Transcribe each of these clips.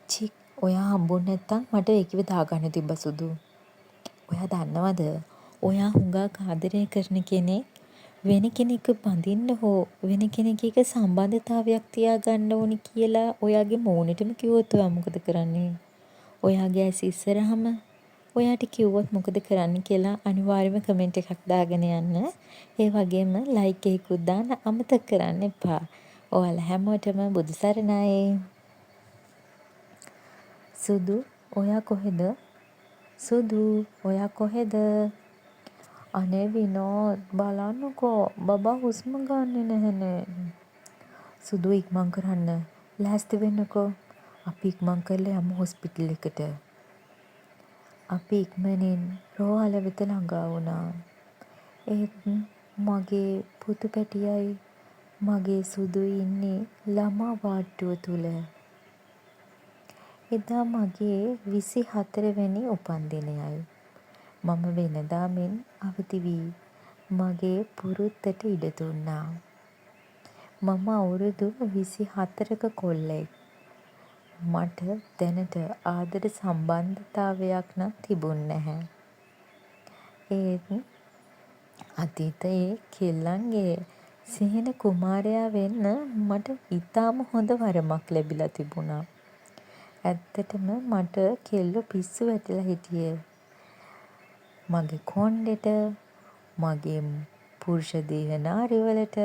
චික් ඔයා හම්බුනේ නැත්තම් මට ඒකිව දාගන්න තිබ්බ සුදු. ඔයා දන්නවද? ඔයා හුඟක් ආදරය කරන කෙනෙක් වෙන කෙනෙක්ව බඳින්න හෝ වෙන කෙනෙක් එක්ක සම්බන්ධතාවයක් තියාගන්න ඕනි කියලා ඔයාගේ මූණටම කිව්වොත් ඔයා මොකද කරන්නේ? ඔයාගේ ඇස් ඉස්සරහම ඔයාට කිව්වොත් මොකද කරන්න කියලා අනිවාර්යයෙන්ම කමෙන්ට් එකක් දාගෙන යන්න. ඒ වගේම ලයික් එකකුත් දාන්න අමතක කරන්න එපා. ඔයාලා හැමෝටම බුදු සරණයි. සුදු ඔයා කොහෙද? සුදු ඔයා කොහෙද? අනේ විනෝද් බලන්නකෝ බබා හුස්ම ගන්නෙ නැහනේ. සුදු ඉක්මන් කරන්න. ලෑස්ති වෙන්නකෝ. අපි ඉක්මන් කරලා යමු හොස්පිටල් එකට. අපි ඉක්මනින් රෝහල වෙත ළඟා වුණා. ඒත් මගේ පුතු පැටියයි මගේ සුදුයි ඉන්නේ ළමා වාට්ටුව තුල. එදා මගේ 24 වෙනි උපන්දිනයයි. මම වෙනදා මෙන් අවදි වී මගේ පුරුද්දට ඉඩ දුන්නා. මම අවුරුදු 24ක කොල්ලෙක්. මට දැනට ආදර සම්බන්ධතාවයක් නම් තිබුණ නැහැ. ඒත් අතීතයේ කෙල්ලන්ගේ සිහින කුමාරයා වෙන්න මට ඉතාම හොඳ වරමක් ලැබිලා තිබුණා. ඇත්තටම මට කෙල්ලෝ පිස්සු වැටිලා හිටියේ. මගේ කොණ්ඩෙට, මගේ පුරුෂ දේහනාරිවලට.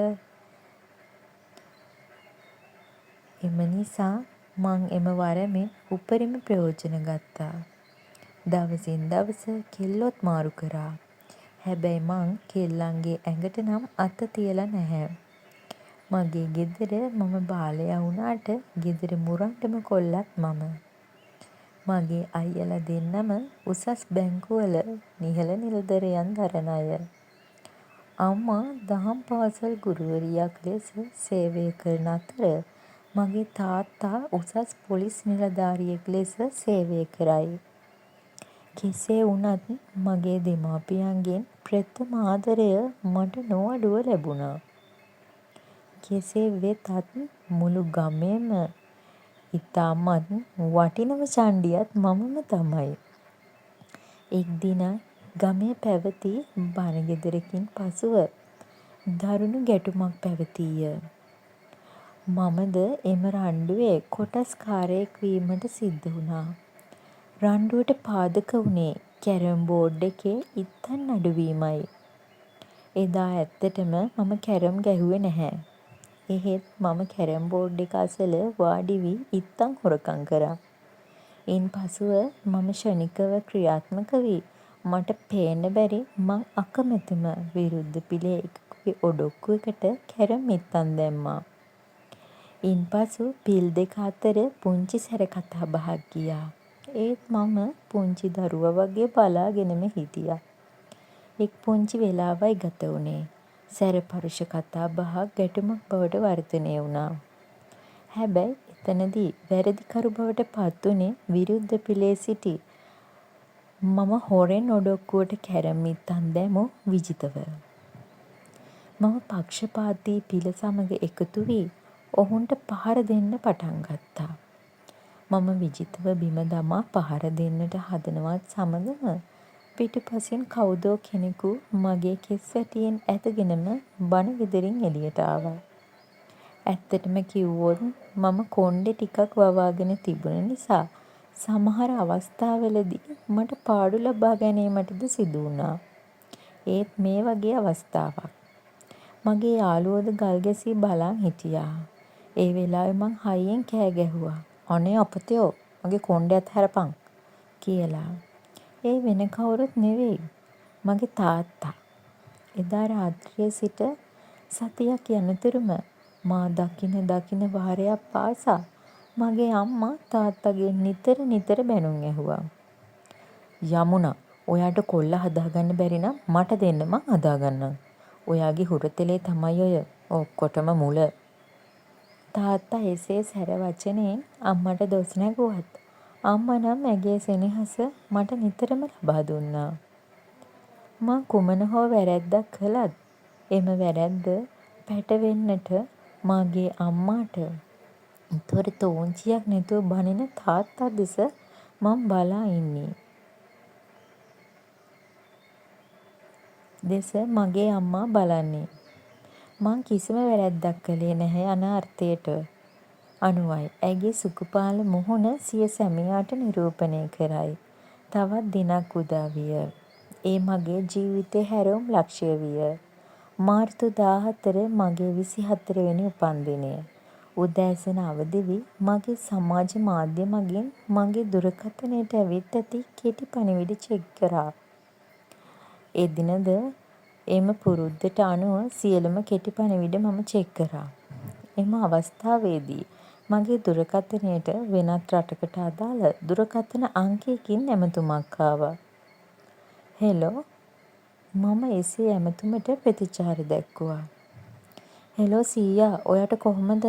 එම නිසා මං එම වරමෙන් උපරිම ප්‍රයෝජන ගත්තා. දවසින් දවස කෙල්ලොත් මාරු කරා. හැබැයි මං කෙල්ලන්ගේ ඇඟට නම් අත තියලා නැහැ. මගේ ගෙදර මම බාලයා වුණාට ගෙදර මුරණ්ඩම කොල්ලත් මම. මගේ අයියලා දෙන්නම උසස් බැංකුවල නිහල නිලධරයන් දරන අය. අම්මා දහම් පාසල් ගුරුවරියක් ලෙස සේවය කරන අතර මගේ තාත්තා උසස් පොලිස් නිලධාරියෙක් ලෙස සේවය කරයි. කෙසේ වුණත් මගේ දෙමාපියන්ගෙන් ප්‍රථම ආදරය මට නොඅඩුව ලැබුණා. කෙසේ වෙතත් මුළු ගමේම ඉතාමත් වටිනම චණ්ඩියත් මමම තමයි. එක් දිනක් ගමේ පැවති බණගෙදරකින් පසුව දරුණු ගැටුමක් පැවතීය. මමද එම රණ්ඩුවේ කොටස්කාරයෙක් වීමට සිද්ධ වුණා. රණ්ඩුවට පාදක වුණේ කැරම් බෝඩ් එකේ ඉත්තන් අඩුවීමයි. එදා ඇත්තටම මම කැරම් ගැහුවේ නැහැ. එහෙත් මම කැරම් බෝඩ් එක අසල වාඩි වී ඉත්තන් හොරකම් කරා. ඉන් පසුව මම ක්ෂණිකව ක්‍රියාත්මක වී මට පේන්න බැරි මං අකමැතිම විරුද්ධ පිලේ එකකුගේ ඔඩොක්කුවකට කැරම් ඉත්තන් දැම්මා. ඉන් පසු පිල් දෙක අතර පුංචි සැර කතා බහක් ගියා. ඒත් මම පුංචි දරුවා වගේ බලාගෙනම හිටියා. එක් පුංචි වෙලාවයි ගත වුණේ. සැර පරුෂ කතා බහක් ගැටුමක් බවට වර්ධනය වුණා. හැබැයි එතනදී වැරදිකරු බවට පත් වුණේ විරුද්ධ පිලේ සිටි මම හොරෙන් ඔඩොක්කුවට කැරම් ඉත්තන් දැමූ විජිතව. මම පක්ෂපාතී පිල සමග එකතු වී ඔවුන්ට පහර දෙන්න පටන් ගත්තා. මම විජිතව බිම දමා පහර දෙන්නට හදනවත් සමගම පිටුපසින් කවුදෝ කෙනෙකු මගේ කෙස් වැටියෙන් ඇදගෙනම බණගෙදරින් එළියට ආවා. ඇත්තටම කිව්වොත් මම කොණ්ඩේ ටිකක් වවාගෙන තිබුණ නිසා සමහර අවස්ථාවලදී මට පාඩු ලබා ගැනීමටද සිදු වුණා. ඒත් මේ වගේ අවස්ථාවක්. මගේ යාළුවෝද ගල් ගැසී බලන් හිටියා. ඒ වෙලාවේ මං හයියෙන් කෑ ගැහුවා. අනේ අපතයෝ මගේ කොණ්ඩේ අතහැරපන් කියලා. ඒ වෙන කවුරුත් නෙවෙයි. මගේ තාත්තා. එදා රාත්‍රියේ සිට සතියක් යනතුරුම මා දකින වාරයක් පාසා මගේ අම්මා තාත්තගෙන් නිතර බැනුම් ඇහුවා. යමුනා ඔයාට කොල්ල හදාගන්න බැරි නම් මට දෙන්න මං හදාගන්නම්. ඔයාගේ හුරතලේ තමයි ඔය ඔක්කොටම මුල. තාත්තා එසේ සැර වචනයෙන් අම්මට දොස් නැගුවත් අම්මා නම් ඇගේ සෙනෙහස මට නිතරම ලබා දුන්නා. මං කුමන හෝ වැරැද්දක් කළත් එම වැරැද්ද පැටවෙන්නට මාගේ අම්මාට තොර තෝංචියක් නැතුව බනින තාත්තා දෙස මම බලා ඉන්නේ. දෙස මගේ අම්මා බලන්නේ. මං කිසිම වැරැද්දක් කළේ නැහැ යන අර්ථයට අනුවයි ඇගේ සුකුපාල මුහුණ සිය සැමියාට නිරූපණය කරයි. තවත් දිනක් උදා විය. ඒ මගේ ජීවිතේ හැරවුම් ලක්ෂ්‍ය විය. මාර්තු 14 මගේ 24 වෙනි උපන්දිනය. උදෑසන අවදි වී මගේ සමාජ මාධ්‍ය මගින් මගේ දුරකථනයට ඇවිත් ඇති කෙටි පණිවිඩ චෙක් කරා. එදිනද එම පුරුද්දට අනුව සියලුම කෙටි පණිවිඩ මම චෙක් කරා. එම අවස්ථාවේදී මගේ දුරකථනයට වෙනත් රටකට අදාළ දුරකථන අංකයකින් ඇමතුමක් ආවා. හෙලෝ මම එසේ ඇමතුමට ප්‍රතිචාර දැක්වුවා. හෙලෝ සීයා ඔයාට කොහොමද?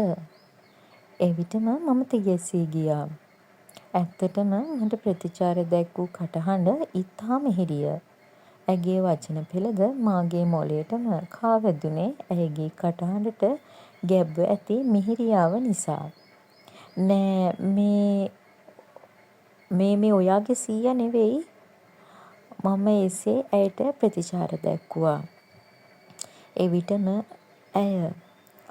එවිටම මම තිගැස්සී ගියා. ඇත්තටම මට ප්‍රතිචාර දැක්වූ කටහඬ ඉතා මිහිරිය. ඇගේ වචන පෙළද මාගේ මොළයටම කා වැදුනේ ඇයගේ කටහඬට ගැබ්ව ඇති මිහිරියාව නිසා. නෑ මේ ඔයාගේ සීයා නෙවෙයි. මම එසේ ඇයට ප්‍රතිචාර දැක්වුවා. එවිටම ඇය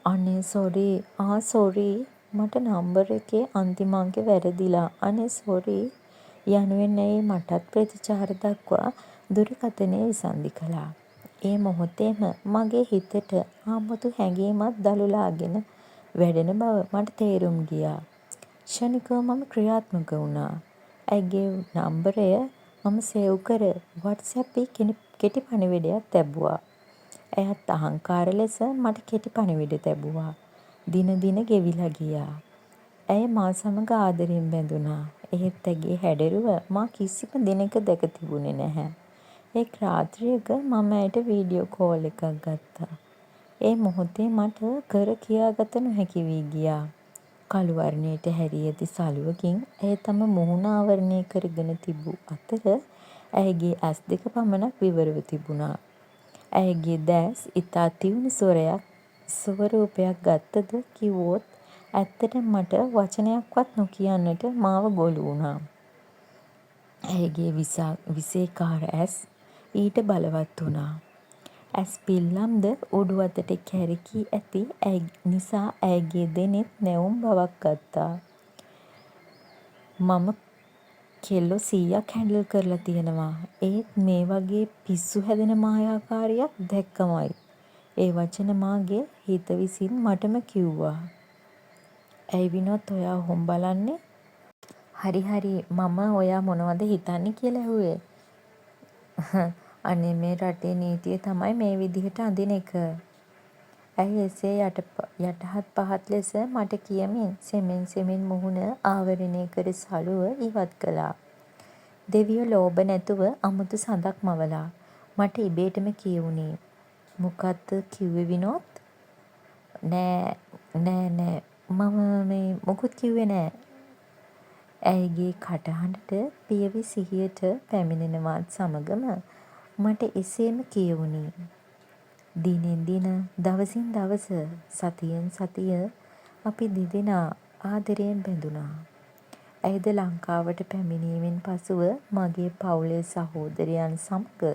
අනේ සෝරි මට නම්බර් එකේ අන්තිම අංකෙ වැරදිලා අනේ සෝරි යනුවෙන් ඇය මටත් ප්‍රතිචාර දක්වා දුරකථනය විසන්ධි කළා. ඒ මොහොතේම මගේ හිතට ආමුතු හැඟීමක් දළුලාගෙන වැඩෙන බව මට තේරුම් ගියා. ක්ෂණිකව මම ක්‍රියාත්මක වුණා. ඇගේ නම්බරය මම සේව් කර WhatsApp කෙටි පණිවිඩයක් තැබුවා. ඇයත් අහංකාර ලෙස මට කෙටි පණිවිඩ තැබුවා. දින දින ගෙවිලා ගියා. ඇය මා සමග ආදරෙන් බැඳුණා. එහෙත් ඇගේ හැඩරුව මා කිසිම දිනක දැක තිබුණේ නැහැ. එක් රාත්‍රියක මම ඇයට වීඩියෝ කෝල් එකක් ගත්තා. ඒ මොහොතේ මට කර කියාගත නොහැකි වී ගියා. කළු වර්ණයට හැරී ඇති සළුවකින් ඇය තම මුහුණ ආවරණය කරගෙන තිබූ අතර ඇයගේ ඇස් දෙක පමණක් විවරව තිබුණා. ඇයගේ දැස් ඉතා තියුණු ස්වරූපයක් ගත්තද කිව්වොත් ඇත්තටම මට වචනයක්වත් නොකියන්නට මාව ගොළු වුණා. ඇයගේ විසේකාර ඇස් ඊට බලවත් වුණා. ඇස් පිල්ලම්ද උඩු අතට කැරකී ඇති නිසා ඇයගේ දෙනෙත් නැවුම් බවක් ගත්තා. මම කෙල්ලෝ 100ක් හැන්ඩල් කරලා තියෙනවා. ඒත් මේ වගේ පිස්සු හැදෙන මායාකාරියක් දැක්කමයි. ඒ වචන මාගේ හිත විසින් මටම කිව්වා. ඇයි විනෝත් ඔයා ඔහොම බලන්නේ? හරි මම ඔයා මොනවද හිතන්නේ කියලා ඇහුවේ. අනේ මේ රටේ නීතිය තමයි මේ විදිහට අඳින එක. ඇයි එසේ යටහත් පහත් ලෙස මට කියමින් සෙමෙන් මුහුණ ආවරණය කර සළුව ඉවත් කළා. දෙවියෝ ලෝභ නැතුව අමුතු සඳක් මවලා මට ඉබේටම කියවුණේ. මොකද්ද කිව්වේ විනෝත්? නෑ මම මොකුත් කිව්වේ නෑ. ඇයගේ කටහඬට පියවි සිහියට පැමිණෙනවත් සමගම මට එසේම කියවුණි. දිනෙන් දින දවසින් දවස සතියෙන් සතිය අපි දෙදෙනා ආදරයෙන් බැඳුණා. ඇයද ලංකාවට පැමිණීමෙන් පසුව මගේ පවුලේ සහෝදරයන් සමග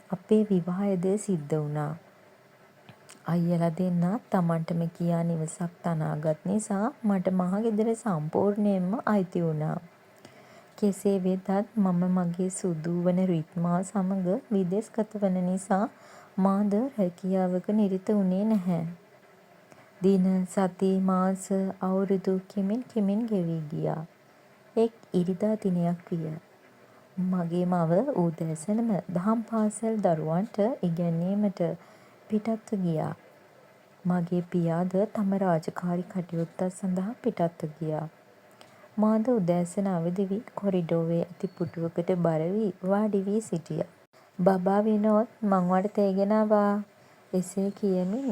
අපේ විවාහයද සිද්ධ වුණා. අයියලා දෙන්නා තමන්ටම කියා නිවසක් තනාගත් නිසා මට මහගෙදර සම්පූර්ණයෙන්ම අයිති වුණා. කෙසේ වෙතත් මම මගේ සුදූ වන රිත්මා සමග විදෙස්ගත වන නිසා මාද රැකියාවක නිරත වුණේ නැහැ. දින සති මාස අවුරුදු කෙමෙන් ගෙවී ගියා. එක් ඉරිදා දිනයක් විය. මගේ මව උදෑසනම දහම් පාසල් දරුවන්ට ඉගැන්වීමට පිටත්ව ගියා. මගේ පියාද තම රාජකාරී කටයුත්තක් සඳහා පිටත්ව ගියා. මාද උදෑසන අවදි වී කොරිඩෝවේ ඇති පුටුවකට බර වී වාඩි වී සිටියා. බබා විනෝත් මං ඔයාට තේ ගෙනාවා. එසේ කියමින්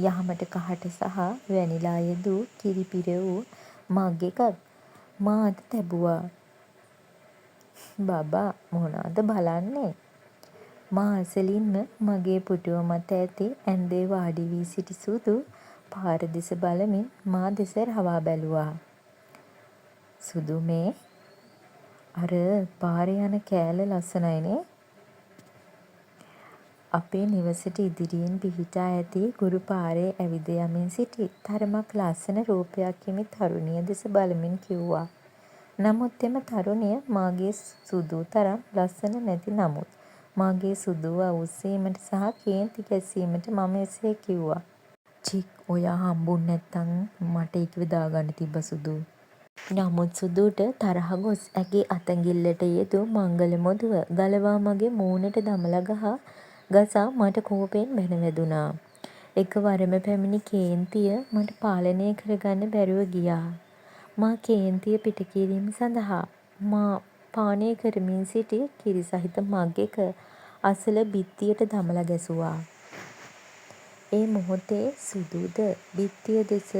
යහමට කහට සහ වැනිලා යෙදූ කිරි පිරවූ මග් එකක් මා අත තැබුවා. බබා මොනවද බලන්නේ? මා අසලින්ම මගේ පුටුව මත ඇති ඇන්දේ වාඩි වී සිටි සුදු පාර දෙස බලමින් මා දෙස රවා බැලුවා. සුදු මේ අර පාරේ යන කෑල්ල ලස්සනයිනේ. අපේ නිවසට ඉදිරියෙන් පිහිටා ඇති ගුරු පාරේ ඇවිද යමින් සිටි තරමක් ලස්සන රූපයක් හිමි තරුණිය දෙස බලමින් කිව්වා. නමුත් එම තරුණිය මාගේ සුදු තරම් ලස්සන නැති නමුත් මාගේ සුදුව අවුස්සීමට සහ කේන්ති ගැසීමට මම එසේ කිව්වා. චික් ඔයා හම්බුන් නැත්තං මට ඉක්ව දාගන්න තිබ්බ සුදු. නමුත් සුදුට තරහ ගොස් ඇගේ අතැඟිල්ලට යෙදූ මංගල මුදුව ගලවා මගේ මූණට දමලා ගසා මට කෝපයෙන් බැණ වැදුනා. එකවරම පැමිණි කේන්තිය මට පාලනය කරගන්න බැරුව ගියා. මා කේන්තිය පිට කිරීම සඳහා මා පානය කරමින් සිටි කිරි සහිත මග් එක අසල බිත්තියට දමලා ගැසුවා. ඒ මොහොතේ සුදුද බිත්තිය දෙස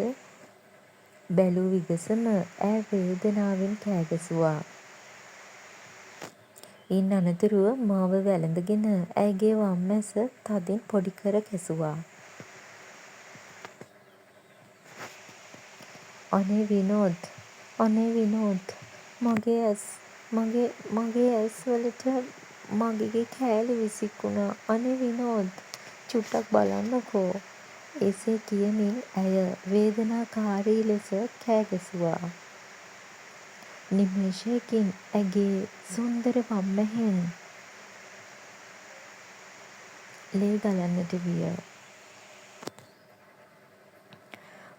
බැලූ විගසම ඈ වේදනාවෙන් කෑ ගැසුවා. ඉන් අනතුරුව මාව වැළඳගෙන ඇයගේ වම් මැස තදින් පොඩි කර කැසුවා. අනේ විනෝද් මගේ ඇස් වලට මගෙගේ කෑලි විසිකුණා. අනේ විනෝද් චුට්ටක් බලන්නකෝ. එසේ කියමින් ඇය වේදනාකාරී ලෙස කෑ ගැසුවා. නිමේෂයකින් ඇගේ සුන්දර වම්මැහෙන් ලේ ගලන්නට විය.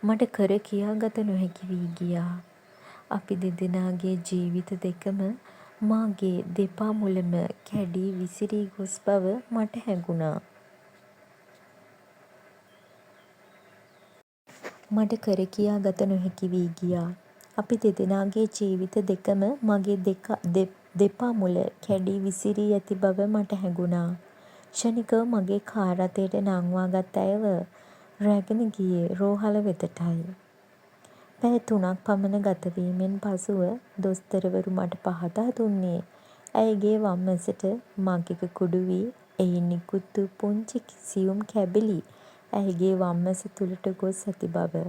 මට කර කියා ගත නොහැකි වී ගියා. අපි දෙදෙනාගේ ජීවිත දෙකම මාගේ දෙපා මුලම කැඩී විසිරී ගොස් බව මට හැඟුණා. මට කර කියා ගත නොහැකි වී ගියා. අපි දෙදෙනාගේ ජීවිත දෙකම මගේ දෙපා මුල කැඩී විසිරී ඇති බව මට හැඟුණා. ක්ෂණිකව මගේ කාර් රථයට නංවා ගත් ඇයව රැගෙන ගියේ රෝහල වෙතටයි. පැය 3ක් පමණ ගතවීමෙන් පසුව දොස්තරවරු මට පහදා දුන්නේ ඇයගේ වම් ඇසට මග් එක කුඩු වී එයින් නිකුත් වූ පුංචි සියුම් කැබිලි ඇයගේ වම් ඇස තුළට ගොස් ඇති බව.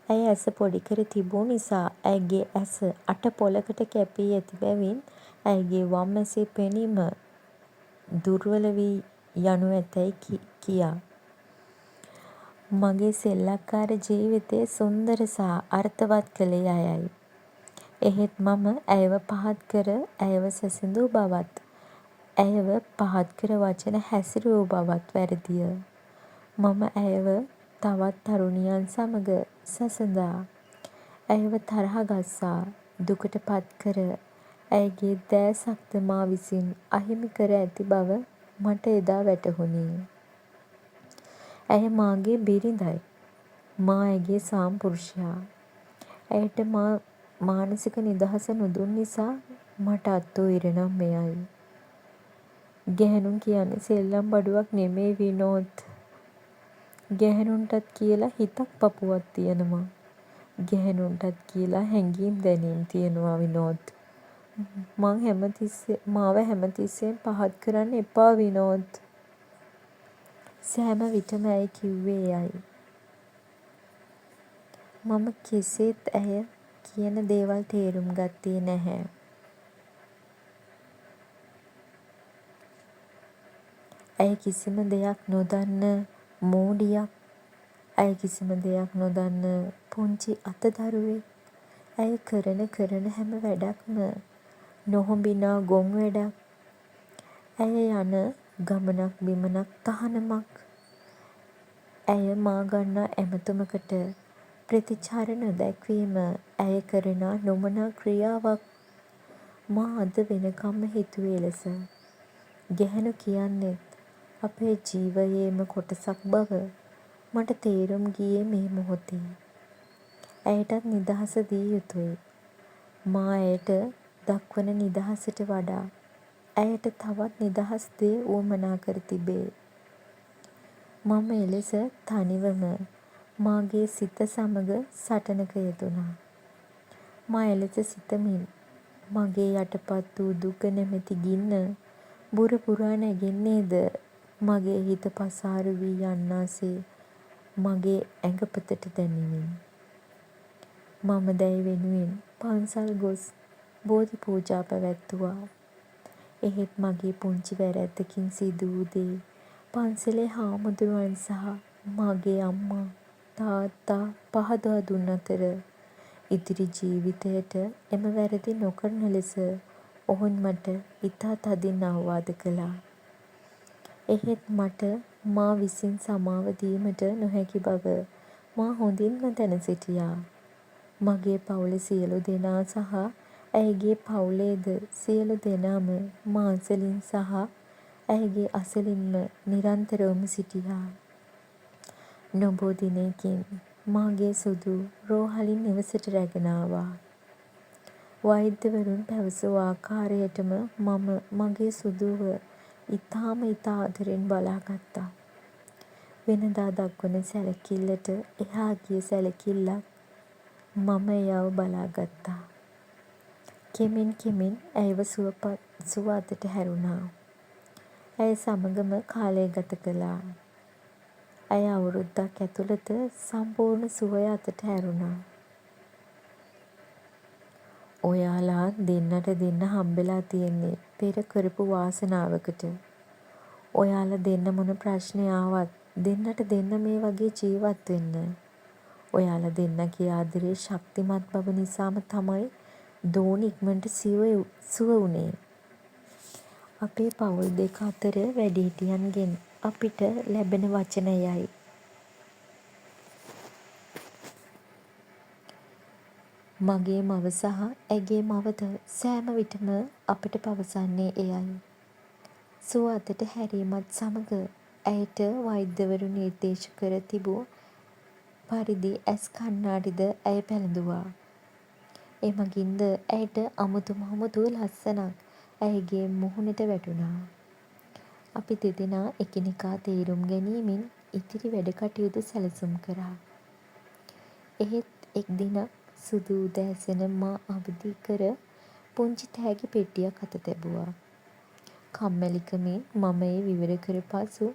ඇය ඇස පොඩි කර තිබූ නිසා ඇයගේ ඇස අට පොළකට කැපී ඇති බැවින් ඇයගේ වම් ඇසේ පෙනීම දුර්වල වී යනු ඇතැයි කියා. මගේ සෙල්ලක්කාර ජීවිතය සුන්දර සහ අර්ථවත් කළේ ඇයයි. එහෙත් මම ඇයව පහත් කර ඇයව සැසඳූ බවත් ඇයව පහත් කර වචන හැසිරවූ බවත් වැරදිය. මම ඇයව තවත් තරුණියන් සමග සැසඳා ඇයව තරහ ගස්සා දුකට පත් කර ඇයගේ දෑසක්ද මා විසින් අහිමි කර ඇති බව මට එදා වැටහුණි. ඇය මාගේ බිරිඳයි. මා ඇයගේ සාම්පුරුෂයා. ඇයට මා මානසික නිදහස නොදුන් නිසා මට අත් වූ ඉරණම මෙයයි. ගැහැණුන් කියන්නේ සෙල්ලම් බඩුවක් නෙමේ විනෝද්. ගැහැණුන්ටත් කියලා හිතක් පපුවක් තියෙනවා. ගැහැණුන්ටත් කියලා හැඟීම් දැනීම් තියෙනවා විනෝද්. මාව හැමතිස්සෙම පහත් කරන්න එපා විනෝද්. සෑම විටම ඇය කිව්වේ එයයි. මම කෙසේත් ඇය කියන දේවල් තේරුම් ගත්තේ නැහැ. ඇය කිසිම දෙයක් නොදන්න මෝඩියක්. ඇය කිසිම දෙයක් නොදන්න පුංචි අතදරුවෙක්. ඇය කරන හැම වැඩක්ම නොහොඹිනා ගොන් වැඩක්. ඇය යන ගමනක් බිමනක් තහනමක්. ඇය මා ගන්නා ඇමතුමකට ප්‍රතිචාර නොදැක්වීම ඇය කරනා නොමනා ක්‍රියාවක්. මා අද වෙනකම්ම හිතුවේ එලෙස. ගැහැණු කියන්නෙත් අපේ ජීවයේම කොටසක් බව මට තේරුම් ගියේ මේ මොහොතේ. ඇයටත් නිදහස දිය යුතුයි. මා ඇයට දක්වන නිදහසට වඩා ඇයට තවත් නිදහස් දේ වුවමනා කර තිබේ. මම එලෙස තනිවම මාගේ සිත සමග සටනක යෙදුණා. මා එලෙස සිතමින් මගේ යටපත් වූ දුක නැමැති ගින්න බුර පුරා නැගෙන්නේද මගේ හිත පසාරු වී යන්නාසේ මගේ ඇඟපතට දැනිනි. මම දැයි වෙනුවෙන් පන්සල් ගොස් බෝධි පූජා පැවැත්තුවා. එහෙත් මගේ පුංචි වැරැද්දකින් සිදු වූ දේ පන්සලේ හාමුදුරුවන් සහ මගේ අම්මා තාත්තා පහදා දුන් අතර ඉදිරි ජීවිතයට එම වැරදි නොකරන ලෙස ඔවුන් මට ඉතා තදින් අවවාද කළා. එහෙත් මට මා විසින් සමාව දීමට නොහැකි බව මා හොඳින්ම දැන සිටියා. මගේ පවුලේ සියලු දෙනා සහ ඇයගේ පවුලේද සියලු දෙනාම මා අසලින් සහ ඇයගේ අසලින්ම නිරන්තරවම සිටියා. නොබෝ දිනයකින් මාගේ සුදු රෝහලින් නිවසට රැගෙන ආවා. වෛද්‍යවරුන් පැවසූ ආකාරයටම මම මගේ සුදුව ඉතා ආදරෙන් බලාගත්තා. වෙනදා දක්වන සැලකිල්ලට එහා ගිය සැලකිල්ලක් මම එයාව බලාගත්තා. කෙමෙන් ඇයව සුව අතට හැරුණා. ඇය සමගම කාලය ගත කළා. ඇය අවුරුද්දක් ඇතුළත සම්පූර්ණ සුවය අතට හැරුණා. ඔයාලා දෙන්නට දෙන්න හම්බෙලා තියෙන්නේ පෙර කරපු වාසනාවකට. ඔයාලා දෙන්න මොන ප්‍රශ්නේ ආවත් දෙන්නට දෙන්න මේ වගේ ජීවත් වෙන්න. ඔයාලා දෙන්නගේ ආදරේ ශක්තිමත් බව නිසාම තමයි දෝනි ඉක්මනට සුව වුණේ. අපේ පවුල් දෙක අතර වැඩිහිටියන්ගෙන් අපිට ලැබෙන වචනයයි. මගේ මව සහ ඇගේ මවද සෑම විටම අපට පවසන්නේ එයයි. සුව අතට හැරීමත් සමග ඇයට වෛද්‍යවරු නිර්දේශ කර තිබූ පරිදි ඇස් කණ්ණාඩිද ඇය පැළඳුවා. එමගින්ද ඇයට අමුතු ලස්සනක් ඇයගේ මුහුණට වැටුණා. අපි දෙදෙනා එකිනෙකා තේරුම් ගැනීමෙන් ඉතිරි වැඩ කටයුතු සැලසුම් කරා. එහෙත් එක් දිනක් සුදු උදෑසන මා අවදි කර පුංචි තෑගි පෙට්ටියක් අත තැබුවා. කම්මැලිකමින් මම එය විවර කර පසු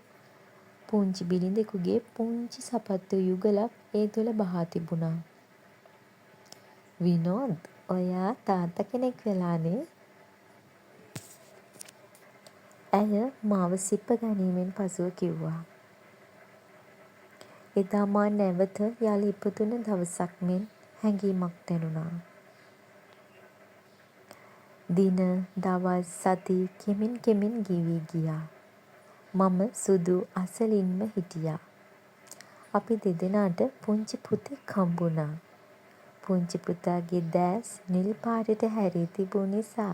පුංචි බිරිඳෙකුගේ පුංචි සපත්තු යුගලක් ඒ තුළ බහා තිබුණා. "විනෝද්, ඔයා තාත්තා කෙනෙක් වෙලානේ." ඇය මාව සිප ගැනීමෙන් පසුව කිව්වා. එදා මා නැවත යළි ඉපදුන දවසක් මෙන් හැඟීමක් දැනුණා. දින, දවස්, සති කෙමෙන් ගෙවී ගියා. මම සුදු අසලින්ම හිටියා. අපි දෙදෙනාට පුංචි පුතෙක් හම්බුණා. පුංචි පුතාගේ දෑස් නිල් පාටට හැරී තිබූ නිසා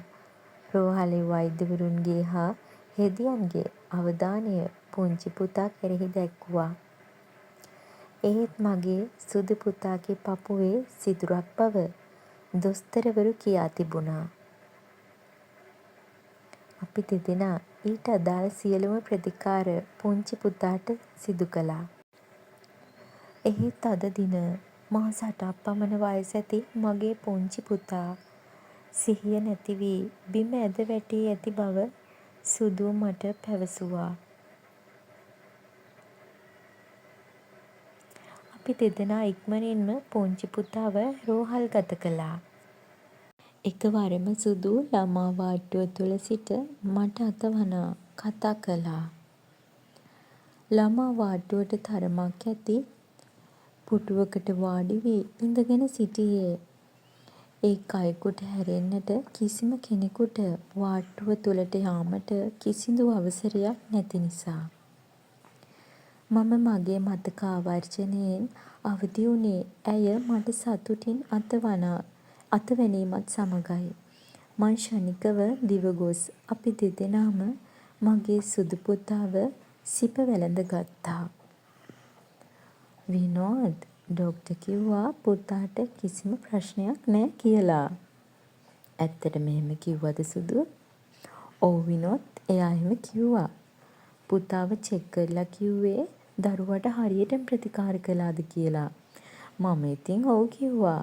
රෝහලේ වෛද්‍යවරුන්ගේ හා හෙදියන්ගේ අවධානය පුංචි පුතා කෙරෙහි දැක්වුවා. එහෙත් මගේ සුදු පුතාගේ පපුවේ සිදුරක් බව දොස්තරවරු කියා තිබුණා. අපි දෙදෙනා ඊට අදාළ සියලුම ප්‍රතිකාර පුංචි පුතාට සිදු කළා. එහෙත් අද දින මාස 8ක් පමණ වයස ඇති මගේ පුංචි පුතා සිහිය නැති වී බිම ඇද වැටී ඇති බව සුදු මට පැවසුවා. අපි දෙදෙනා ඉක්මනින්ම පුංචි පුතාව රෝහල්ගත කළා. එකවරම සුදු ළමා වාට්ටුව තුළ සිට මට අතවනා කතා කළා. ළමා වාට්ටුවට තරමක් ඇති පුටුවකට වාඩි වී ඉඳගෙන සිටියේ. ඒ කයෙකුට හැරෙන්නට කිසිම කෙනෙකුට වාට්ටුව තුළට යාමට කිසිදු අවසරයක් නැති නිසා. මම මගේ මතක ආවර්ජනයෙන් අවදි වුණේ ඇය මට සතුටින් අතවැනීමත් සමගයි. මං ක්ෂණිකව දිව ගොස් අපි දෙදෙනාම මගේ සුදු පුතාව සිප වැළඳ ගත්තා. "විනෝද්, ඩොක්ටර් කිව්වා පුතාට කිසිම ප්‍රශ්නයක් නෑ කියලා." "ඇත්තටම එහෙම කිව්වද සුදු?" "ඔව් විනෝද්, එයා එහෙම කිව්වා." "පුතාව චෙක් කරලා කිව්වේ දරුවාට හරියටම ප්‍රතිකාර කළාද කියලා." "මම ඉතින් ඔව් කිව්වා."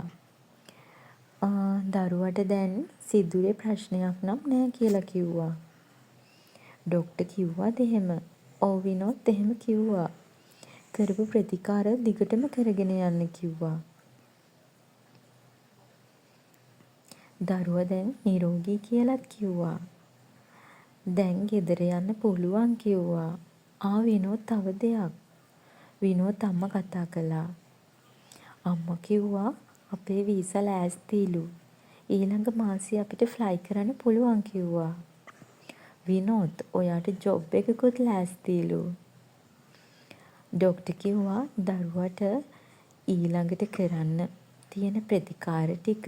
"දරුවාට දැන් සිදුරේ ප්‍රශ්නයක් නම් නෑ කියලා කිව්වා." "ඩොක්ටර් කිව්වද එහෙම?" "ඔව් විනෝද්, එහෙම කිව්වා." කරපු ප්‍රතිකාර දිගටම කරගෙන යන්න කිව්වා. දරුවා දැන් නිරෝගී කියලත් කිව්වා. දැන් ගෙදර යන්න පුළුවන් කිව්වා. විනෝද් තව දෙයක්. විනෝද් අම්මා කතා කළා. අම්මා කිව්වා අපේ වීසා ලෑස්තිලු. ඊළඟ මාසේ අපිට ෆ්ලයි කරන්න පුළුවන් කිව්වා. විනෝද් ඔයාට ජොබ් එකකුත් ලෑස්තිලු. ඩොක්ටර් කිව්වා දරුවට ඊළඟට කරන්න තියෙන ප්‍රතිකාර ටික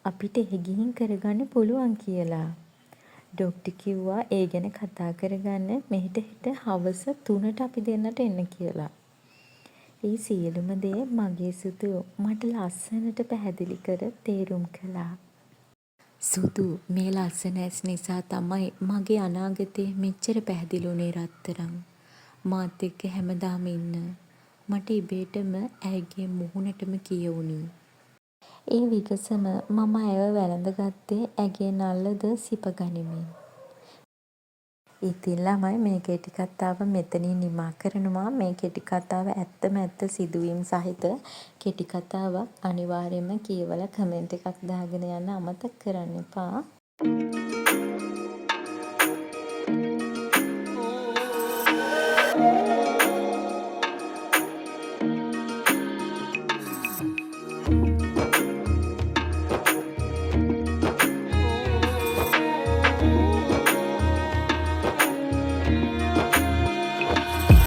අපිට එහෙ ගිහින් කරගන්න පුළුවන් කියලා. ඩොක්ටර් කිව්වා ඒ ගැන කතා කරගන්න මෙහෙට හෙට හවස 3ට අපි දෙන්නට එන්න කියලා. ඒ සියලුම දේ මගේ සුදු මට ලස්සනට පැහැදිලි කර තේරුම් කළා. සුදු මේ ලස්සන ඇස් නිසා තමයි මගේ අනාගතේ මෙච්චර පැහැදිලි වුණේ රත්තරන්. මාත් එක්ක හැමදාම ඉන්න. මට ඉබේටම ඇයගේ මුහුණටම කියවුණි. ඒ විගසම මම ඇයව වැළඳගත්තේ ඇගේ නළලද සිප ගනිමින්. ඉතින් ළමයි මේ කෙටි කතාව මෙතනින් නිමා කරනවා. මේ කෙටි කතාව ඇත්තම ඇත්ත සිදුවීම් සහිත කෙටි කතාවක්. අනිවාර්යයෙන්ම කියවලා කමෙන්ට් එකක් දාගෙන යන්න අමතක කරන්න එපා.